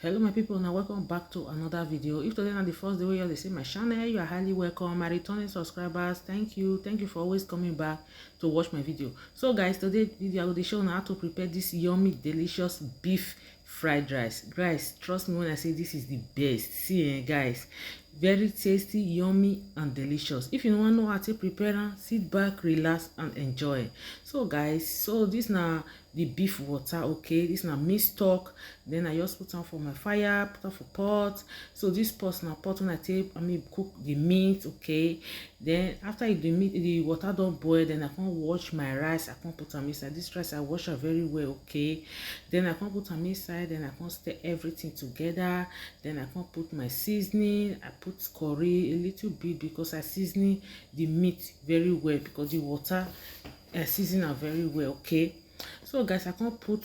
Hello my people, now welcome back to another video. If today is the first day you see my channel, you are highly welcome. My returning subscribers, thank you for always coming back to watch my video. So guys, today video I will show how to prepare this yummy delicious beef fried rice. Guys, trust me when I say this is the best. See guys, very tasty, yummy and delicious. If you want to know how to prepare them, sit back, relax and enjoy. So guys, so this now the beef water, okay, this now meat stock. Then I just put on for my fire, put on for pot. So this pot now pot when I take cook the meat, okay. Then after the water don't boil, then I can wash my rice. I can put on inside this rice. I wash it very well, okay. Then I can put on inside. Then I can stir everything together. Then I can put my seasoning. I put curry a little bit because I seasoning the meat very well because the water I season are very well, okay. So guys, I can put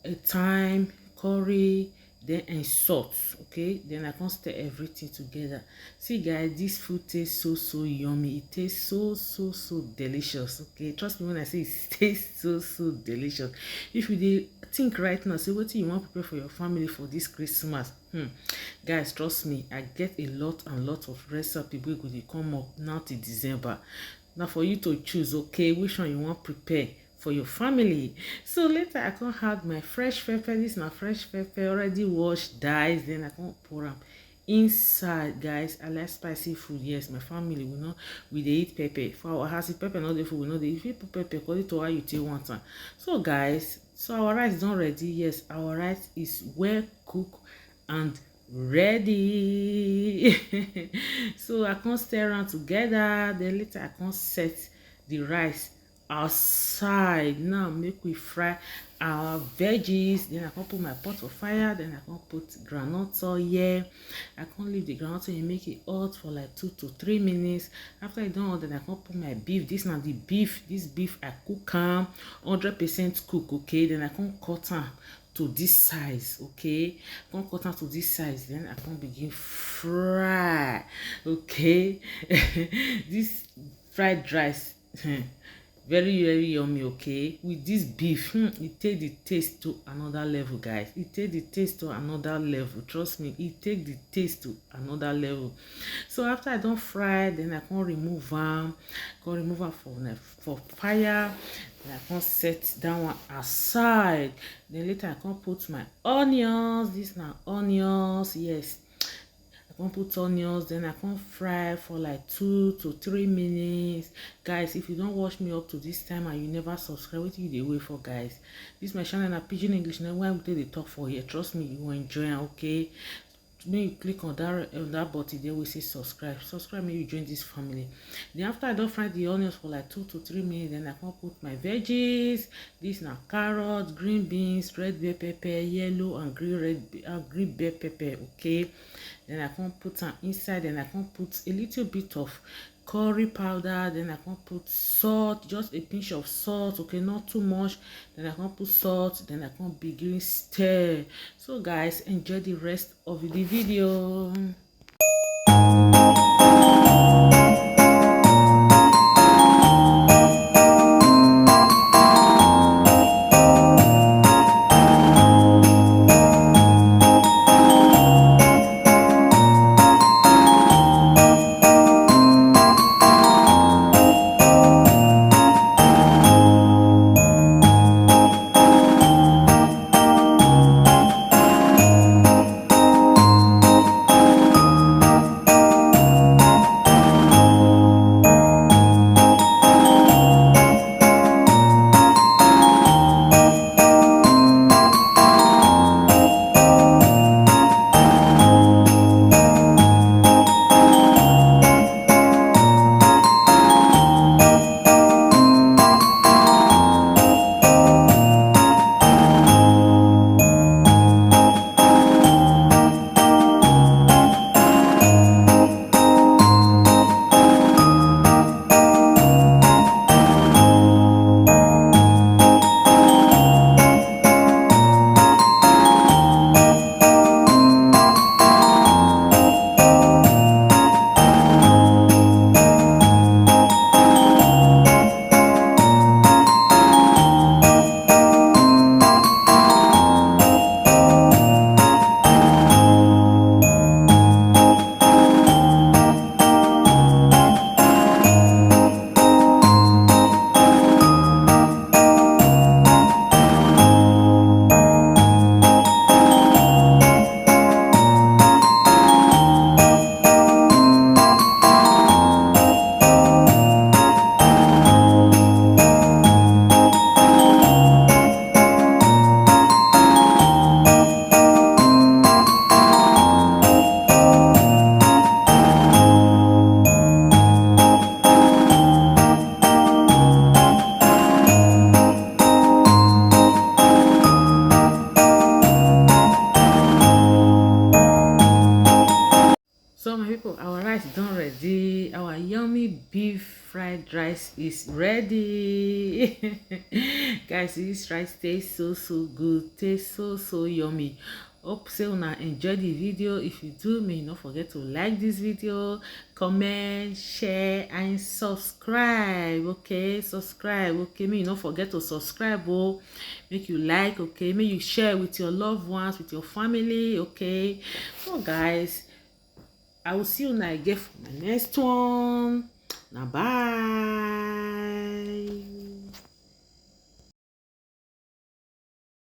a thyme, curry, then and salt, okay. Then I can stir everything together. See guys, this food tastes so yummy. It tastes so delicious, okay. Trust me when I say it tastes so delicious. If you did think right now, say what you want to prepare for your family for this Christmas, guys, trust me, I get a lot of recipe wey go dey come up now till December. Now for you to choose, okay, which one you want prepare for your family. So later I can add my fresh pepper. This is my fresh pepper already washed, diced. Then I can pour them inside. Guys, I like spicy food. Yes, my family we know we dey eat pepper. For our house, if pepper not the food, we know they if you put pepper according to how you take one time. So guys, so our rice is not ready. Yes, our rice is well cooked and ready. So I can stir around together. Then later I can set the rice outside. Now make we fry our veggies. Then I can put my pot for fire. Then I can put groundnut oil here. I can leave the groundnut oil and make it hot for like 2 to 3 minutes. After I done, then I can put my beef. This now the beef. This beef I cook 100% cook, okay. Then I can cut am to this size, okay. I can cut am to this size. Then I can begin fry, okay. This fried rice very yummy, okay. With this beef, it take the taste to another level, guys. It take the taste to another level. Trust me, it take the taste to another level. So after I don't fry, then I can remove them. For fire. Then I can set that one aside. Then later I can put my onions. This now onions, yes. I can put onions, then I can fry for like 2 to 3 minutes. Guys, if you don't watch me up to this time and you never subscribe, what you dey wait for, guys? This my channel na Pidgin English. Now when we dey talk for here, trust me, you will enjoy it, okay. When you click on that button there we say subscribe, make you join this family. Then after I don't fry the onions for like 2 to 3 minutes, then I can put my veggies. This now carrots, green beans, red bell pepper, yellow and green bell pepper, okay. Then I can put them inside. Then I can put a little bit of curry powder. Then I can put salt, just a pinch of salt, okay, not too much. Then I can put salt. Then I can begin stir. So guys, enjoy the rest of the video. beef fried rice is ready. Guys, this rice tastes so good, tastes so yummy. Hope say una enjoy the video. If you do, may you not forget to like this video, comment, share and subscribe. Okay, subscribe. Okay, may you not forget to subscribe. Oh, make you like. Okay, may you share with your loved ones, with your family. Okay, so guys, I will see you now again for my next one. Now bye.